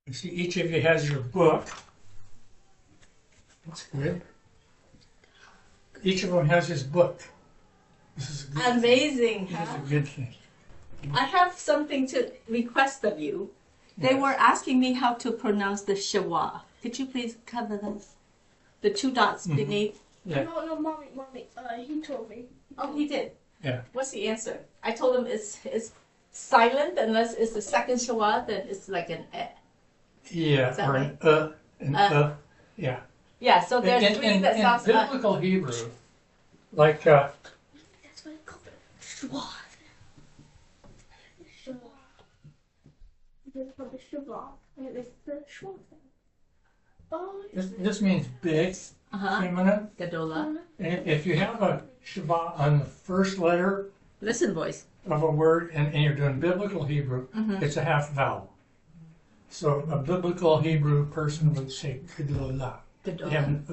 You see, each of you has your book. That's good. Each of them has his book. This is a good Amazing, thing. huh? This is a good thing. I have something to request of you. They Yes. were asking me how to pronounce the Shawa. Could you please cover this? The two dots beneath. Yeah. No, mommy. He told me. Oh, he did. Yeah. What's the answer? I told him it's silent unless it's the second Shawa, then it's like an eh. Yeah, Is that or right? an yeah. Yeah, so there's three that sounds in biblical Hebrew, like That's what it's called. Shwa. It's called the Shwa. It's the Shwa thing. Oh, this means big, feminine. Gadola. And if you have a Shabbat on the first letter Listen, boys. of a word and you're doing biblical Hebrew, it's a half vowel. So a biblical Hebrew person would say Gadola. Gadola. You have an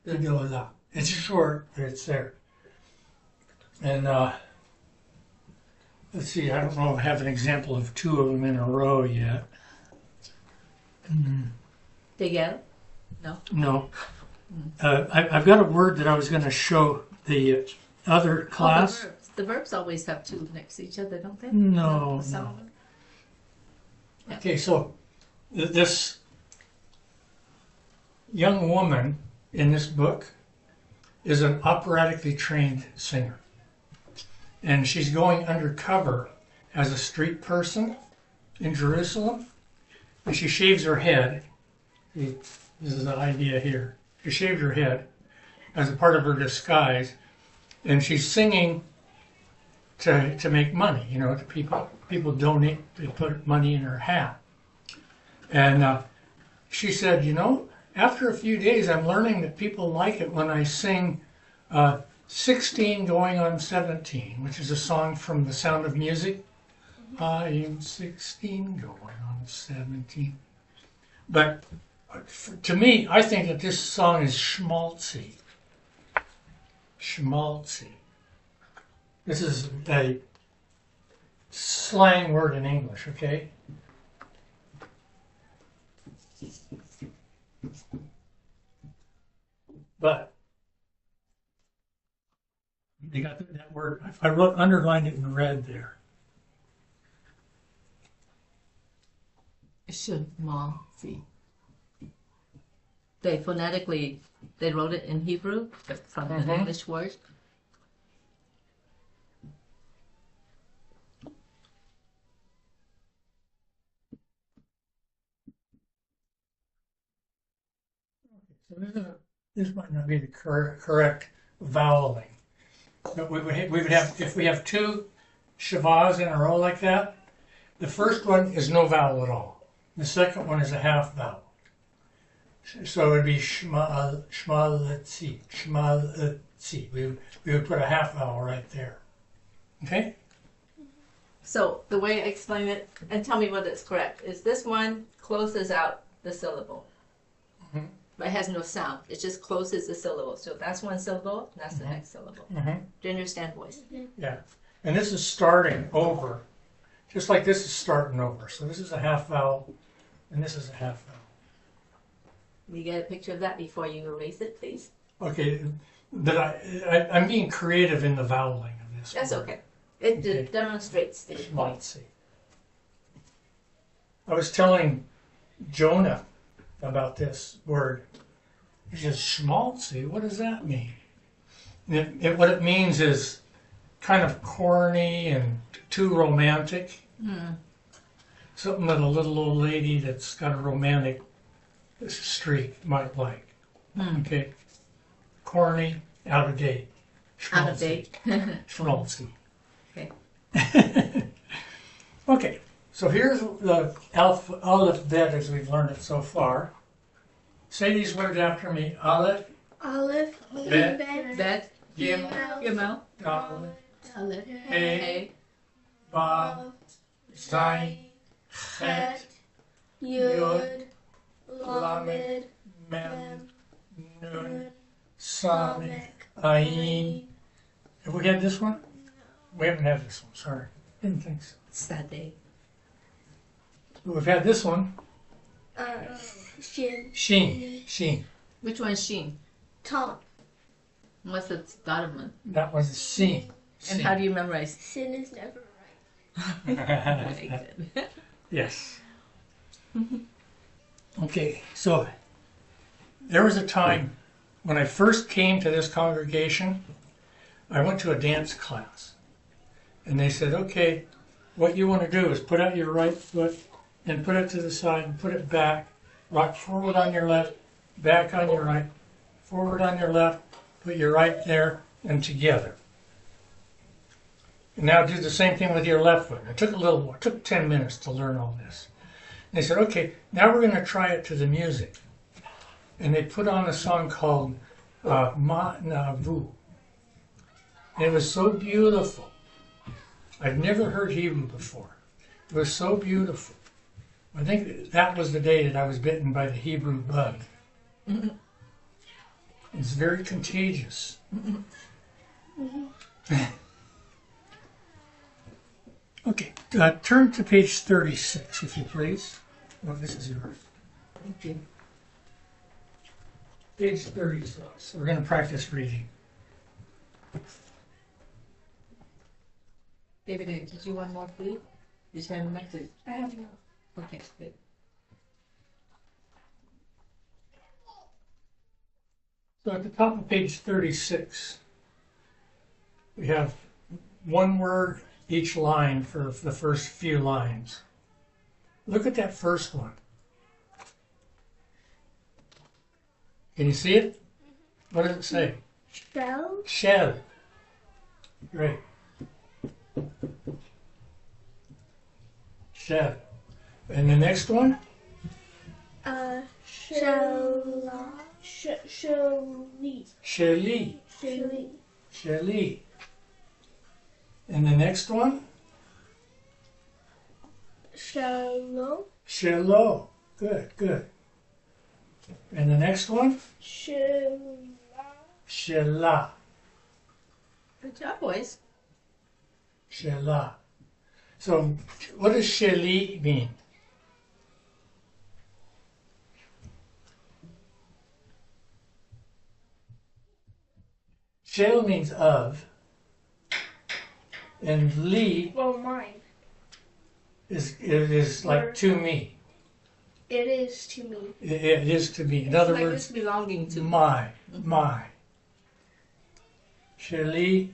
Gadola. It's short, but it's there. And let's see, I don't know if I have an example of two of them in a row yet. Together? No. No. I've got a word that I was going to show the other class. Oh, the verbs always have two next to each other, don't they? No, Some no. of them. Okay, so this young woman in this book is an operatically trained singer. And she's going undercover as a street person in Jerusalem. And she shaves her head. See, this is the idea here. She shaved her head as a part of her disguise. And she's singing to make money, you know, to people. People donate, they put money in her hat. And she said, you know, after a few days, I'm learning that people like it when I sing 16 going on 17, which is a song from The Sound of Music. I am 16 going on 17. But to me, I think that this song is schmaltzy. Schmaltzy. This is a slang word in English, okay? But they got that word. I underlined it in red there. Shemasi. They phonetically, they wrote it in Hebrew from the English word. So this might not be the correct voweling. But we would have, if we have two shavas in a row like that, the first one is no vowel at all. The second one is a half vowel. So it would be shmaletzi, shmaletzi. We would put a half vowel right there. Okay? So the way I explain it, and tell me whether it's correct, is this one closes out the syllable. But it has no sound. It just closes the syllable. So if that's one syllable, that's the next syllable. Do you understand, boys? Yeah. And this is starting over. Just like this is starting over. So this is a half vowel, and this is a half vowel. You get a picture of that before you erase it, please? Okay, but I'm being creative in the voweling of this. That's word. okay. It demonstrates the point. Schmaltzy. I was telling Jonah about this word. He says, schmaltzy, what does that mean? What it means is kind of corny and too romantic. Something that a little old lady that's got a romantic streak might like. Okay. Corny, out of date. Out of date. Schmaltzy. Okay. Okay, so here's the alphabet as we've learned it so far. Say these words after me. Aleph, Aleph, Bet, Bet, Gimel, Gimel, Dalet, Dalet, Hey, Hey, Vav, Zayin, Chet, Yud, Lamed, Lamed, Mem, Nun, Samech, Ayin. Have we had this one? We haven't had this one, sorry. Didn't think so. Sade. We've had this one. Shin. Sheen. Sheen. Which one's Sheen? Top. What's the bottom one? That was Sheen. And how do you memorize? Sin is never right. Very good. Yes. Okay, so there was a time when I first came to this congregation, I went to a dance class. And they said, okay, what you want to do is put out your right foot and put it to the side and put it back. Rock forward on your left, back on your right, forward on your left, put your right there and together. And now do the same thing with your left foot. It took a little more. It took 10 minutes to learn all this. And they said, okay, now we're going to try it to the music. And they put on a song called Ma Na Vu. And it was so beautiful. I'd never heard Hebrew before. It was so beautiful. I think that was the day that I was bitten by the Hebrew bug. It's very contagious. Okay, turn to page 36, if you please. Oh, this is yours. Thank you. Page 36. We're going to practice reading. David, did you want more food? Did you have a message? I have no. Okay, good. So at the top of page 36, we have one word each line for the first few lines. Look at that first one. Can you see it? What does it say? Shell. Shell. Great. Shell. And the next one? Shella. Shelly. Shelly. Shelly. Shelly. And the next one? Shallow. Shallow. Good, good. And the next one? Shella. Shelah. Good job, boys. Shelah. So, what does Sheli mean? Shel means of, and li Well, mine. is like to me. It is to me. It is to me. In other Like words, it's belonging to. my. Sheli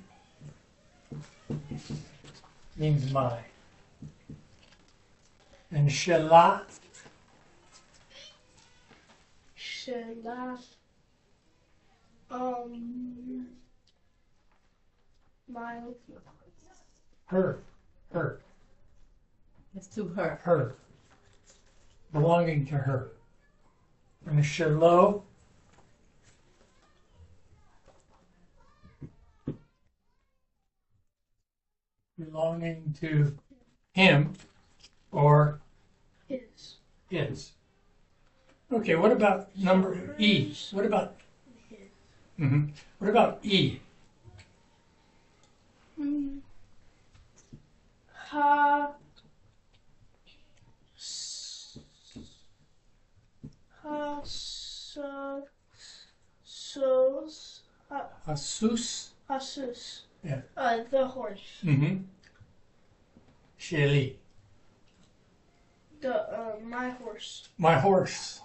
means my. And Shelah Shella. My. her. It's to her. Her. Belonging to her. And Shiloh belonging to him or His. his. Okay, what about number E? What about What about E? Ha. Ha. So. Sos. Asus. Asus. Yeah. The horse. Sheli. My horse. My horse.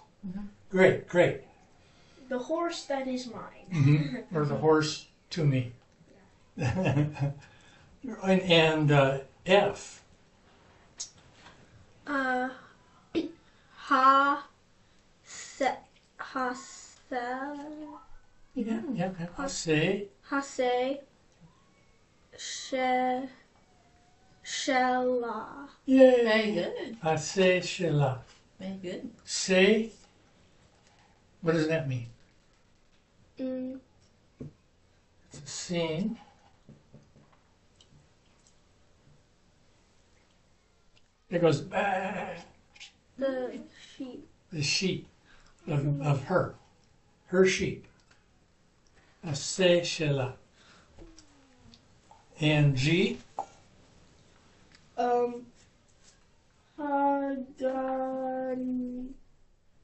Great, great. The horse that is mine. Or the horse to me. and F. Ha. Se. Ha. Se. Yeah. Say. Hase. She. Shella. Yay. Very good. Say Shelah. Very good. Say. What does that mean? It's a scene. It goes bah, The sheep. the sheep of her sheep. Say Shelah. And G.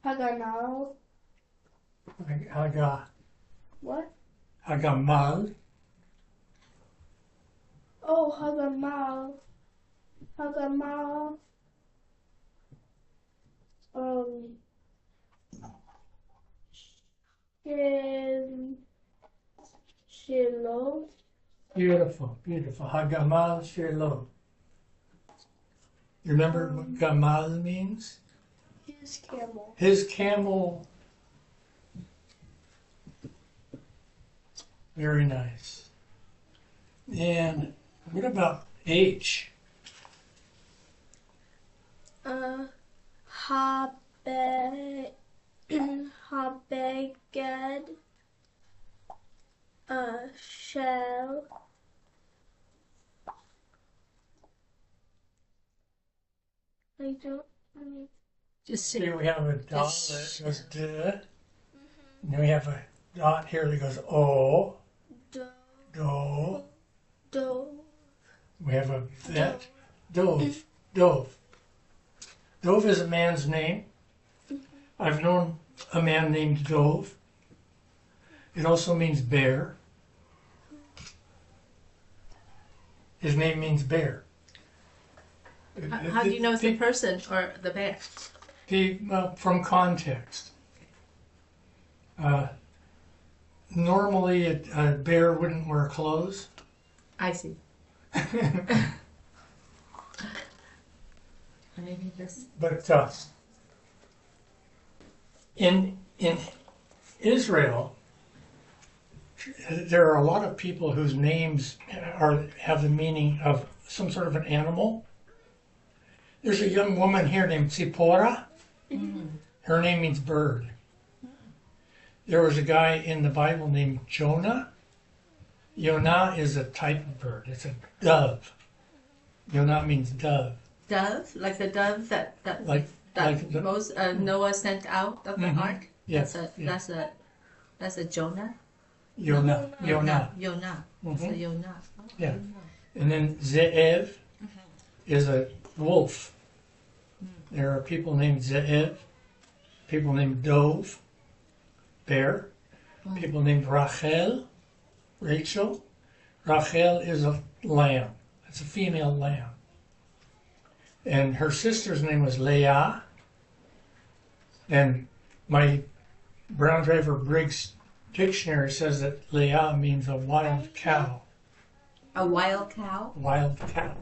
Hagan. Haganal. Haga, What? Hagamal. Oh, Hagamal. Hagamal. Shiloh. Beautiful, beautiful. Hagamal Shiloh. You remember what Gamal means? His camel. His camel. Very nice. And what about H? Habe, Habeged. Shell. I don't. Just See, say we have a dot that goes D. And then we have a dot here that goes O. Do. Do. Do. We have a vet. Dove. Dove. Dove is a man's name. I've known a man named Dove. It also means bear. His name means bear. how do you know it's the person or the bear? From context. Normally, a bear wouldn't wear clothes. I see. Maybe this. But in Israel, there are a lot of people whose names have the meaning of some sort of an animal. There's a young woman here named Tzipora. Her name means bird. There was a guy in the Bible named Jonah. Yonah is a type of bird. It's a dove. Yonah means dove. Dove, like the dove that Like Noah sent out of the ark. Yes, That's a Jonah. Yonah. Yonah. Mhm. So Yonah. Oh, Yeah. Yonah. And then Ze'ev is a wolf. There are people named Ze'ev, people named Dove, bear, people named Rachel, Rachel. Rachel is a lamb. It's a female lamb. And her sister's name was Leah. And my Brown Driver Briggs dictionary says that Leah means a wild cow. A wild cow? Wild cow.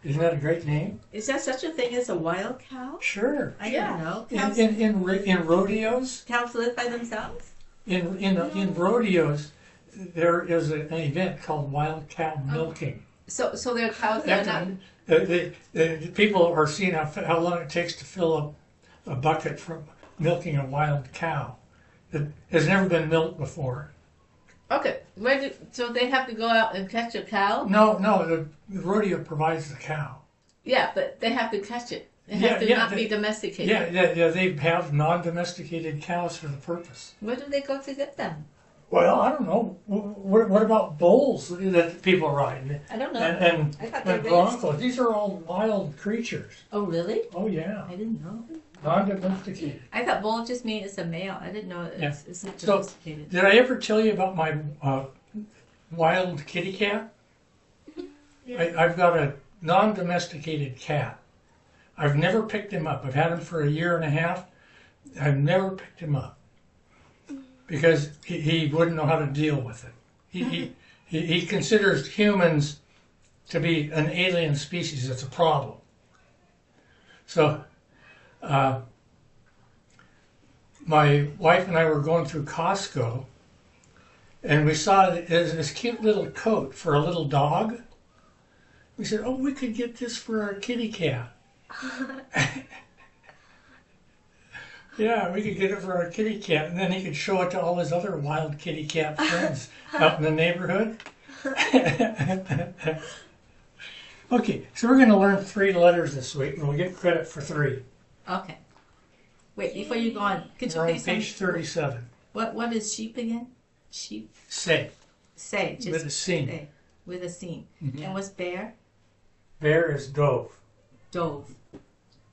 Isn't that a great name? Is there such a thing as a wild cow? Sure. I don't know. In rodeos, Cows live by themselves? in rodeos, there is an event called wild cow milking. So there are cows that are not. The people are seeing how long it takes to fill up a bucket from milking a wild cow. It has never been milked before. Okay. So they have to go out and catch a cow? No, the rodeo provides the cow. Yeah, but they have to catch it. They have to not be domesticated. Yeah, they have non-domesticated cows for the purpose. Where do they go to get them? Well, I don't know. What about bulls that people ride? I don't know. And I thought they broncos. These are all wild creatures. Oh, really? Oh, yeah. I didn't know. Non-domesticated. I thought bull just means it's a male. I didn't know it's not So, domesticated. did I ever tell you about my wild kitty cat? I've got a non-domesticated cat. I've never picked him up. I've had him for a year and a half. I've never picked him up because he wouldn't know how to deal with it. He considers humans to be an alien species. That's a problem. So my wife and I were going through Costco, and we saw this cute little coat for a little dog. We said, "Oh, we could get this for our kitty cat." Yeah, we could get it for our kitty cat, and then he could show it to all his other wild kitty cat friends out in the neighborhood. Okay, so we're going to learn 3 letters this week, and we'll get credit for 3. Okay. Wait, before you go on, could you We're on please page 37. What is sheep again? Sheep. Say, Say. Just with a scene. say. With a scene. Mhm. And what's bear? Bear is dove. Dove.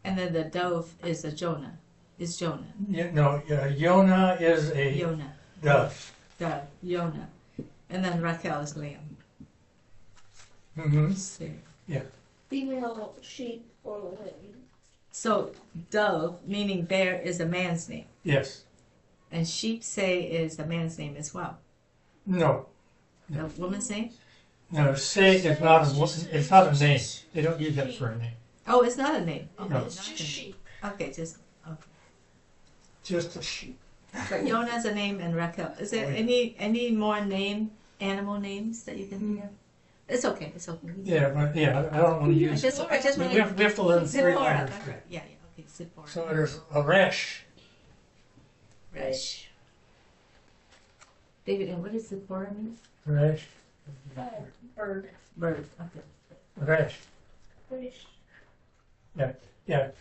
And then the dove is a Jonah. is Jonah. No, Yonah is a Yonah. dove. Dove. Yonah. And then Rachel is lamb. Mm-hmm. See. Female sheep or lamb. So dove, meaning bear, is a man's name. Yes. And sheep say is a man's name as well. No. A woman's name? No, say is not a, it's not a name. They don't use that for a name. Oh, it's not a name. Okay, No. not It's a just name. sheep. Okay, just okay. Just a sheep. But Yonah's a name and Rachel. Is there Oh, yeah. any more animal names that you can think of? It's okay. It's okay. Yeah, but yeah, I don't want to I use. just We want to. have to learn three Zipporah. letters. That's right. Yeah. Okay, Zipporah. So there's a resh. Resh. David, and what does Zipporah mean? Resh. Bird. Bird. Okay. Resh. Fish. Yeah.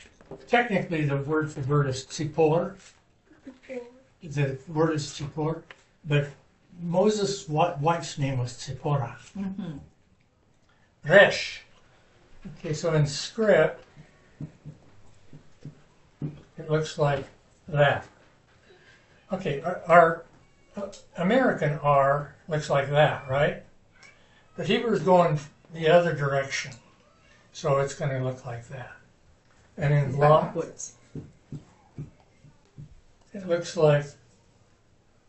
Technically, the word for bird is tzipor. The word is tzipor, but Moses' wife's name was Tzipporah. Mm-hmm. Resh. Okay, so in script, it looks like that. Okay, our American R looks like that, right? The Hebrew is going the other direction, so it's going to look like that. And in law, Backwards. it looks like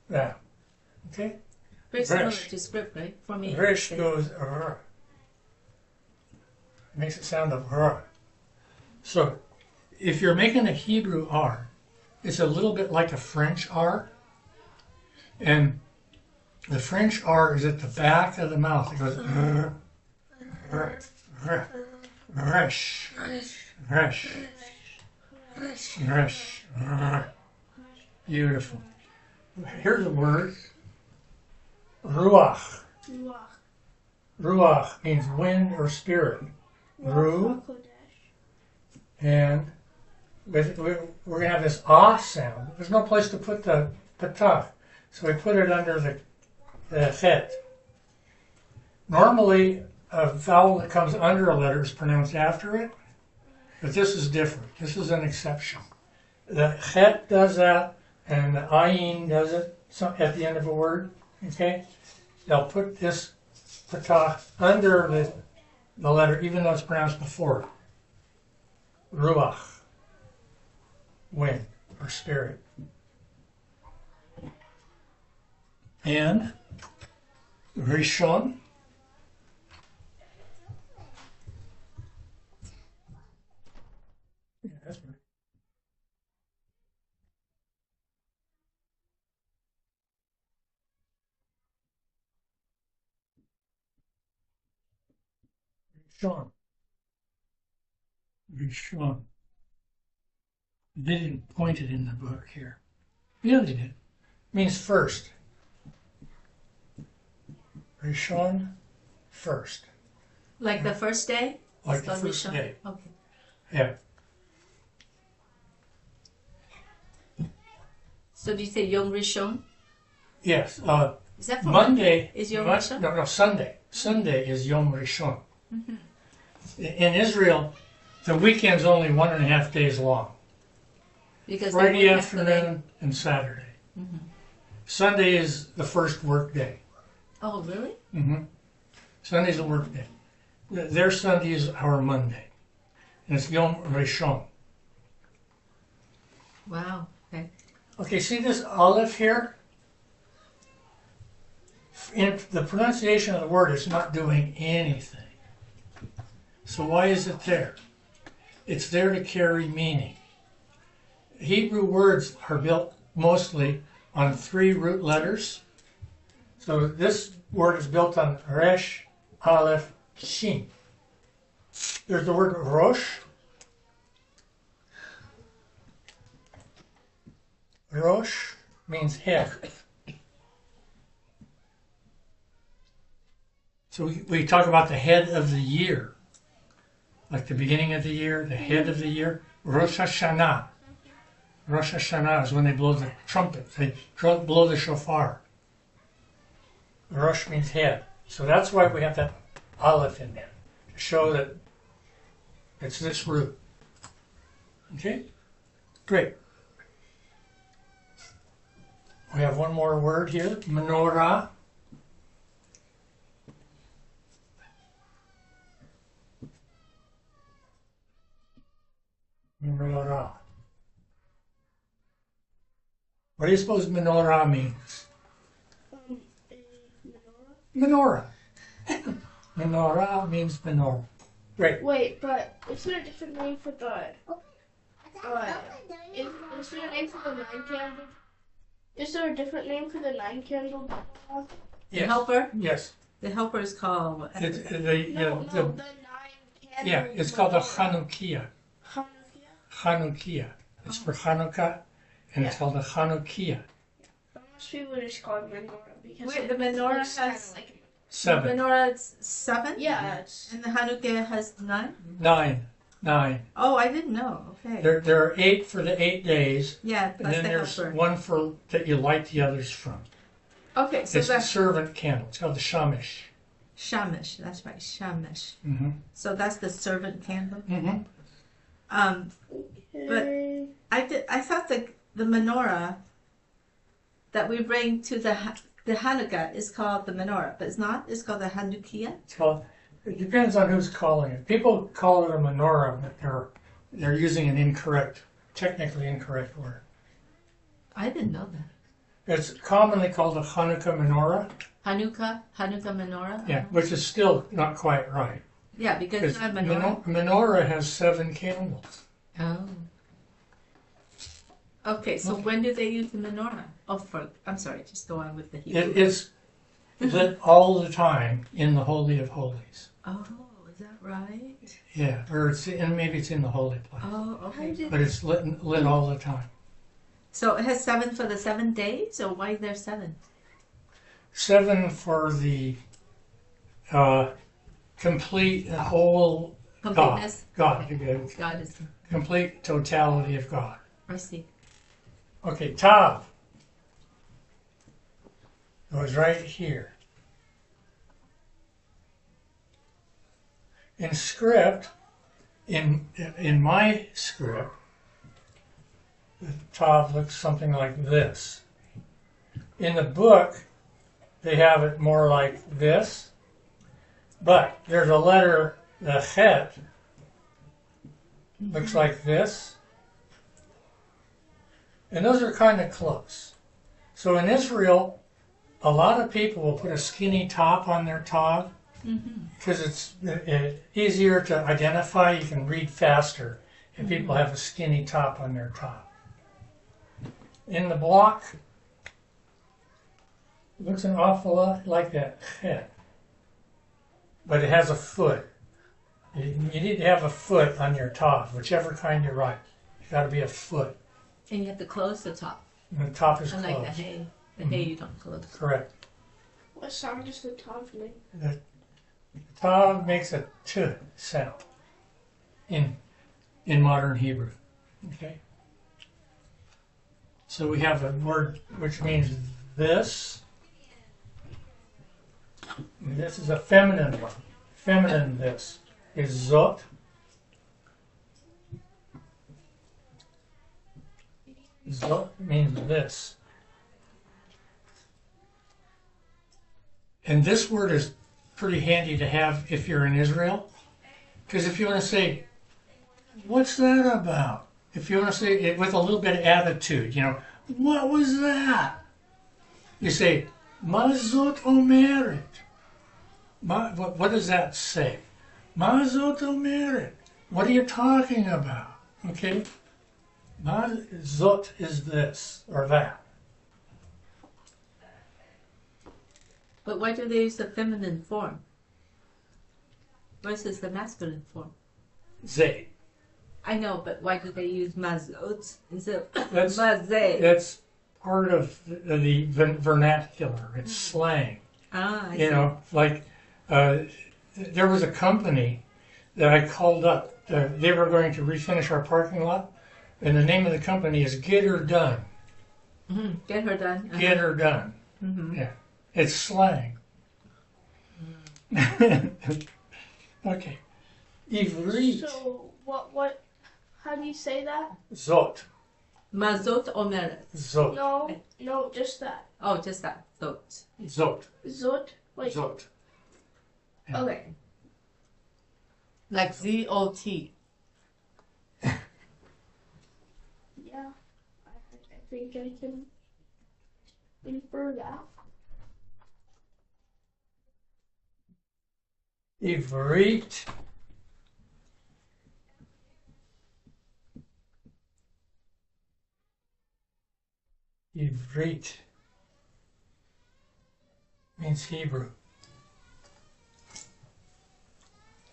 that. Okay? Very similar Resh. to script, right? For me. Resh it's- goes makes it sound of r. So if you're making a Hebrew R, it's a little bit like a French R. And the French R is at the back of the mouth. It goes resh, resh, resh. Beautiful. Here's a word. Ruach. Ruach. Ruach means wind or spirit. Ru, and we're going to have this ah sound. There's no place to put the patah, so we put it under the chet. Normally, a vowel that comes under a letter is pronounced after it, but this is different. This is an exception. The chet does that, and the ayin does it at the end of a word. Okay, they'll put this patah under the letter, even though it's pronounced before it. Ruach, wind or spirit. And Rishon, yeah, that's right. Rishon. Rishon. They didn't point it in the book here. Yeah, they did. Means first. Rishon, first. Like the first day? Like It's the called first Rishon? day. Okay. Yeah. So do you say Yom Rishon? Yes. Is that for Monday Is Yom Mon- Rishon? No, Sunday. Sunday is Yom Rishon. In Israel, the weekend's only 1.5 days long. Because they Friday won't have to lay- afternoon and Saturday. Sunday is the first work day. Oh, really? Sunday's a work day. Their Sunday is our Monday. And it's Yom Rishon. Wow. Okay. Okay, see this aleph here? In the pronunciation of the word is not doing anything. So why is it there? It's there to carry meaning. Hebrew words are built mostly on 3 root letters. So this word is built on resh, aleph, shin. There's the word rosh. Rosh means head. So we talk about the head of the year, like the beginning of the year, the head of the year. Rosh Hashanah. Rosh Hashanah is when they blow the trumpet. They blow the shofar. Rosh means head. So that's why we have that aleph in there, to show that it's this root. Okay? Great. We have one more word here, menorah. Menorah. What do you suppose menorah means? Menorah. Menorah. Menorah means menorah. Great. Wait, but is there a different name for the? Is there a name for the 9 candle? Is there a different name for the 9 candle? The helper? Yes. The helper is called what? No, the 9 candle. Yeah, it's called the Chanukiah. Hanukkah. Chanukiah. It's for Hanukkah, and it's called the Chanukiah. Most people just call it menorah because Wait, the menorah looks kinda has like the 7. menorah is 7? yeah, it's And the Hanukkah has 9? 9. Oh, I didn't know. Okay. There are 8 for the 8 days, Yeah, and that's then the there's helper. one for that you light the others from. Okay, so It's the that's servant candle. It's called the shamish. shamish. That's right, shamish. Mm-hmm. So that's the servant candle. Mm-hmm. But I thought the menorah that we bring to the Hanukkah is called the menorah, but it's not. It's called the Hanukkah. It's called. It depends on who's calling it. People call it a menorah, but they're using an technically incorrect word. I didn't know that. It's commonly called a Hanukkah menorah. Hanukkah menorah. Yeah, which is still not quite right. Yeah, because Because it's not menorah. menorah has 7 candles. Oh. Okay, so Okay. when do they use the menorah? Oh, I'm sorry, just go on with the Hebrew. It is lit all the time in the Holy of Holies. Oh, is that right? Yeah, or maybe it's in the holy place, Oh, okay. but it's lit all the time. So it has 7 for the 7 days, or why is there 7? 7 for the complete whole Completeness? God, God is, complete totality of God. I see. Okay, Tav goes right here. In script, in my script, the Tav looks something like this. In the book, they have it more like this, but there's a letter, the Het, looks like this, and those are kind of close. So in Israel, a lot of people will put a skinny top on their Tav because it's easier to identify. You can read faster if people have a skinny top on their Tav. In the block, it looks an awful lot like that Het, but it has a foot. You need to have a foot on your Tav, whichever kind you write. It's got to be a foot. And you have to close the top. And the top is Unlike closed. the hay. The hay you don't close. Correct. what sound does the Tav make? The Tav makes a t sound in modern Hebrew. Okay. So we have a word which means this. And this is a feminine one. Feminine this is zot. Zot means this. And this word is pretty handy to have if you're in Israel. Because if you want to say, what's that about? If you want to say it with a little bit of attitude, what was that? You say, Ma zot omeret. What does that say? Ma zot omeret. What are you talking about? Okay? Ma zot is this or that. But why do they use the feminine form versus the masculine form? Zay. I know, but why do they use mazot instead of That's- mazeh? That's part of the vernacular. It's slang. Ah, I You see. know, like there was a company that I called up. They were going to refinish our parking lot, and the name of the company is Get Her Done. Mhm. Get her done. Uh-huh. Get Her Done. Mhm. Yeah, it's slang. Okay, Ivrit So what? How do you say that? zot. Mazot omeret. Zot. No, just that. Oh, just that. Zot. Zot. Zot. Like, Zot. Yeah. okay. Like Z-O-T. Yeah. I think I can infer that. Ivrit. Ivrit means Hebrew.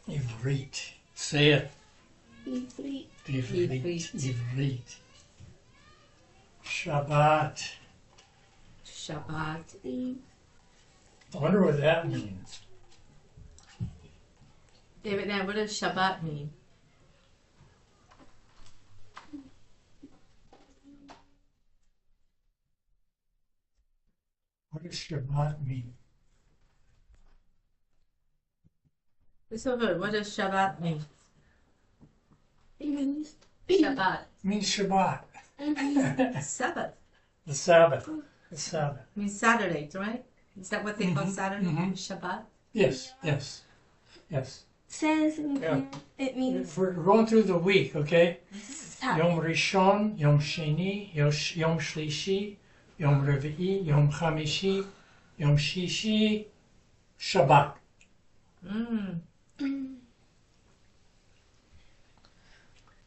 Ivrit. Say it. Ivrit. Ivrit. Ivrit. Shabbat. Shabbat. I wonder what that means. David, now what does Shabbat mean? What does Shabbat mean? It's so good. What does Shabbat mean? It means Shabbat. It means Shabbat. Sabbath. The Sabbath. The Sabbath. Means Saturdays, right? Is that what they call Saturday? Shabbat? Yes, yes, yes. says Yeah. it means If we're going through the week, okay? Saturday. Yom Rishon, Yom Sheni, Yom Shlishi, Yom Revi'i, Yom Chamishi, Yom Shishi, Shabbat. Mm.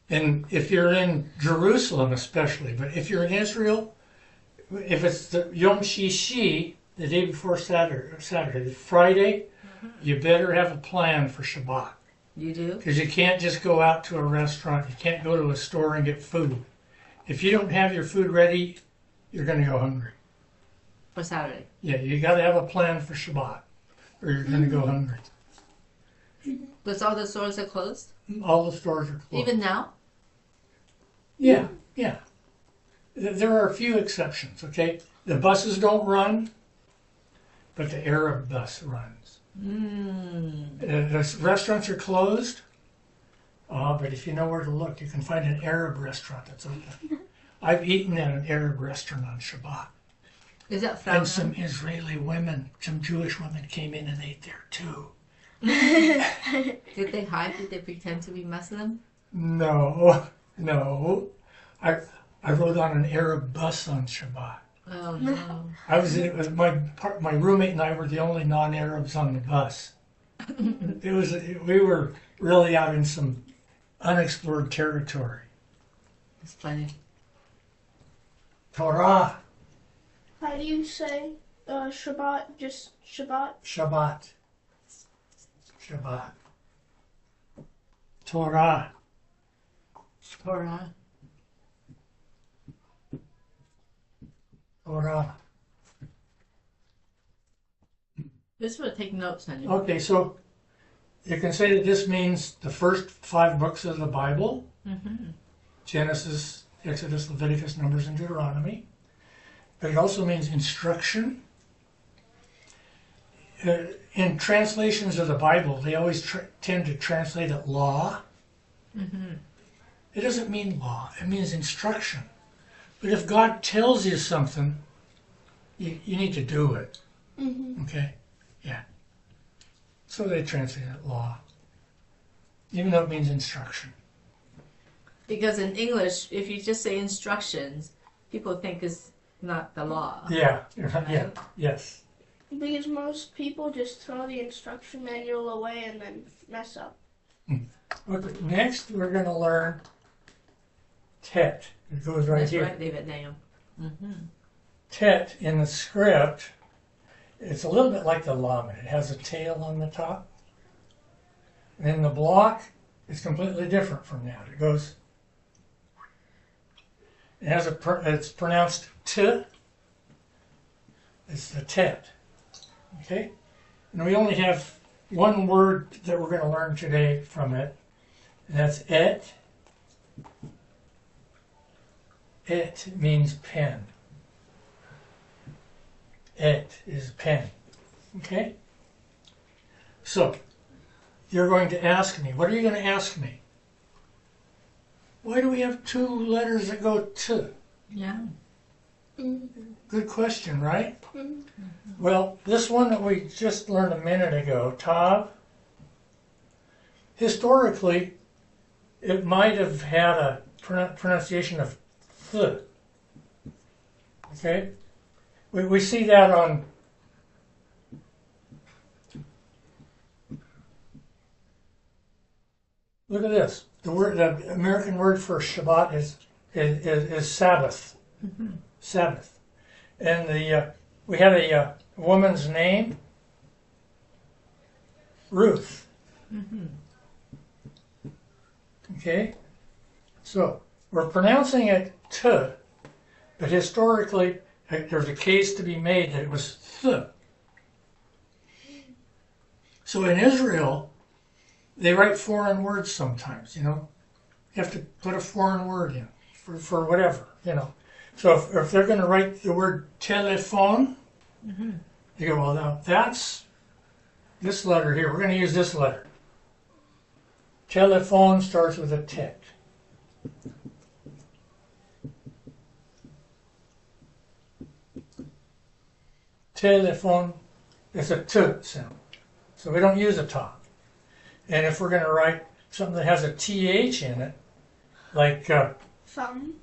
And if you're in Jerusalem especially, but if you're in Israel, if it's the Yom Shishi, the day before Saturday, Friday, you better have a plan for Shabbat. You do? Because you can't just go out to a restaurant. You can't go to a store and get food. If you don't have your food ready, you're going to go hungry. For Saturday. Yeah, you got to have a plan for Shabbat, or you're going to go hungry. Because all the stores are closed? All the stores are closed. Even now? Yeah, yeah. There are a few exceptions, okay? The buses don't run, but the Arab bus runs. Mm. The restaurants are closed, but if you know where to look, you can find an Arab restaurant that's open. I've eaten at an Arab restaurant on Shabbat. Is that frowned And some on? Israeli women, some Jewish women came in and ate there too. Did they hide? Did they pretend to be Muslim? No, no. I rode on an Arab bus on Shabbat. Oh no. I was in it with my roommate and I were the only non-Arabs on the bus. We were really out in some unexplored territory. It's funny. Torah, How do you say Shabbat? Just Shabbat? Shabbat, Shabbat. Torah, Torah. Torah. Just want to take notes, honey. Okay, so you can say that this means the first 5 books of the Bible. Mm-hmm. Genesis, Exodus, Leviticus, Numbers, and Deuteronomy. But it also means instruction. In translations of the Bible, they always tend to translate it law. Mm-hmm. It doesn't mean law, it means instruction. But if God tells you something, you need to do it. Mm-hmm. Okay? Yeah. So they translate it law, even though it means instruction. Because in English, if you just say instructions, people think it's not the law. Yeah, yeah, yes. Because most people just throw the instruction manual away and then mess up. Okay, next we're going to learn Tet. It goes right That's here. right, leave it down. Mm-hmm. Tet in the script, it's a little bit like the Lamed. It has a tail on the top. And in the block, it's completely different from that. It goes, it has it's pronounced T. It's the Tet. Okay? And we only have one word that we're going to learn today from it, and that's et. Et means pen. Et is pen. Okay? So, you're going to ask me, what are you going to ask me? Why do we have 2 letters that go to? Yeah. Good question, right? Mhm. Well, this one that we just learned a minute ago, Tav, historically, it might have had a pronunciation of th. Okay? We see that on look at this. The American word for Shabbat is Sabbath. Sabbath. And we have a woman's name, Ruth. Okay? So, we're pronouncing it t, but historically, there's a case to be made that it was th. So in Israel, they write foreign words sometimes, you know. You have to put a foreign word in for whatever, you know. So if they're going to write the word telephone, you go, well, now that's this letter here. We're going to use this letter. Telephone starts with a tet. Telephone is a t sound. So we don't use a ta. And if we're going to write something that has a th in it, like Thumb.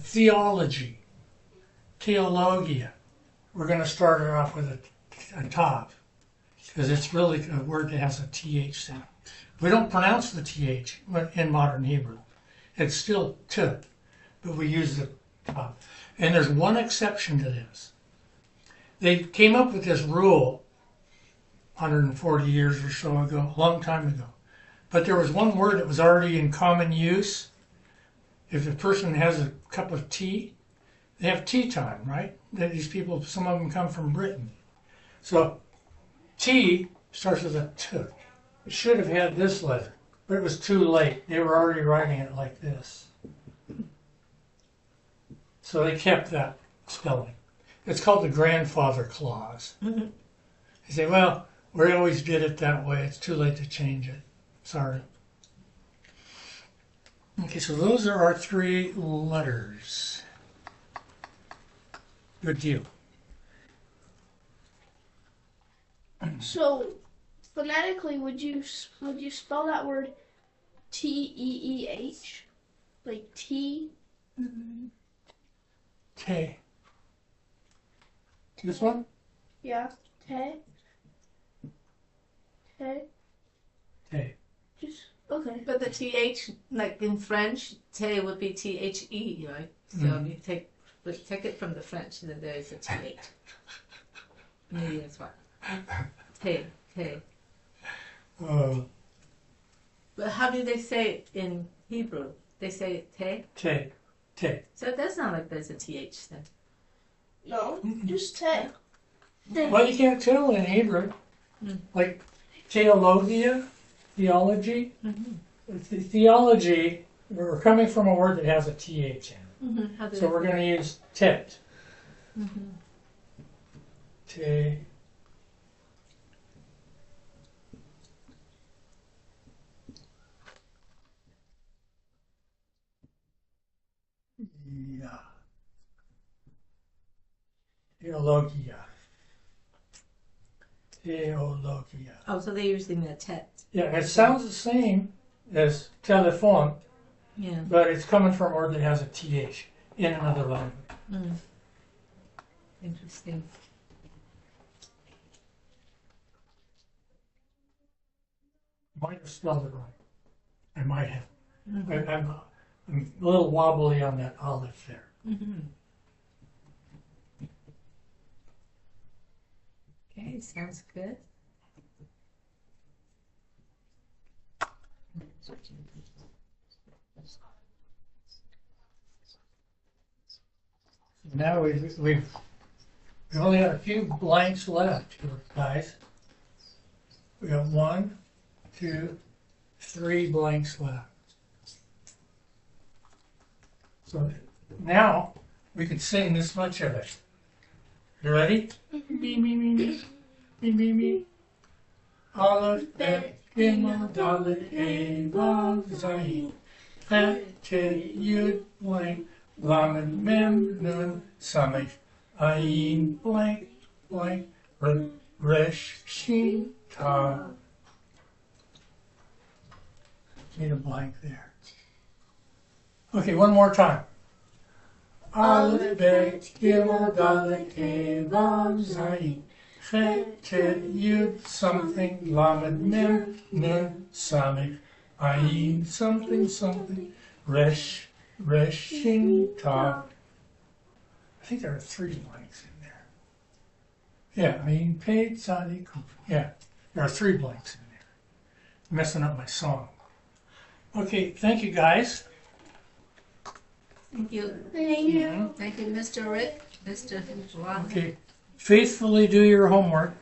theology, theologia, we're going to start it off with a tav, because it's really a word that has a th sound. We don't pronounce the th in modern Hebrew. It's still t, but we use the tav. And there's one exception to this. They came up with this rule 140 years or so ago, a long time ago. But there was one word that was already in common use. If a person has a cup of tea, they have tea time, right? These people, some of them come from Britain. So tea starts with a t. It should have had this letter, but it was too late. They were already writing it like this. So they kept that spelling. It's called the grandfather clause. They say, well, we always did it that way. It's too late to change it. Sorry. Okay, so those are our three letters. Good deal. So, phonetically, would you spell that word T-E-E-H? Like T? Te. This one? Yeah. Te? Te? Te. Just, okay. But the th, like in French, te would be the, right? So you take it from the French, and then there is a th. Maybe that's why. Te. But how do they say it in Hebrew? They say te. Te. So it does sound like there's a th then. No, just Te. Well, you can't tell in Hebrew. Like theologia, theology. Theology, we're coming from a word that has a th in it. So we're going to use tet. Te. Yeah. Theologia. Theologia. Oh, so they're using the tet. Yeah, it sounds the same as telephone, Yeah. but it's coming from a word that has a th in another language. Interesting. Might have spelled it right. I might have. I'm a little wobbly on that olive there. Okay, sounds good. Now we've only got a few blanks left here, guys. We got 1, 2, 3 blanks left. So now we can sing this much of it. You ready? Me, me, me, me, me, me, me. Aleph, Bet, Gimel, Dalet, Hey, Vav, Zayin, Het, Te, Yud, Lain, Lamed Mem Nun Samech Ayin blank blank Resh Shin Tav. Need a blank there. Okay, one more time. Aleph Bet Gimel Dalet Hey Vav Zayin Chet Tet Yud something Lamed Mem Nun Samech Ayin something something Resh Shin Tav. I think there are 3 blanks in there. Yeah, Ayin Pei Tzadik. Yeah, there are 3 blanks in there. I'm messing up my song. Okay, thank you guys. Thank you. Thank you. Thank you, Mr. Rick, Mr. Juan. Okay, faithfully do your homework.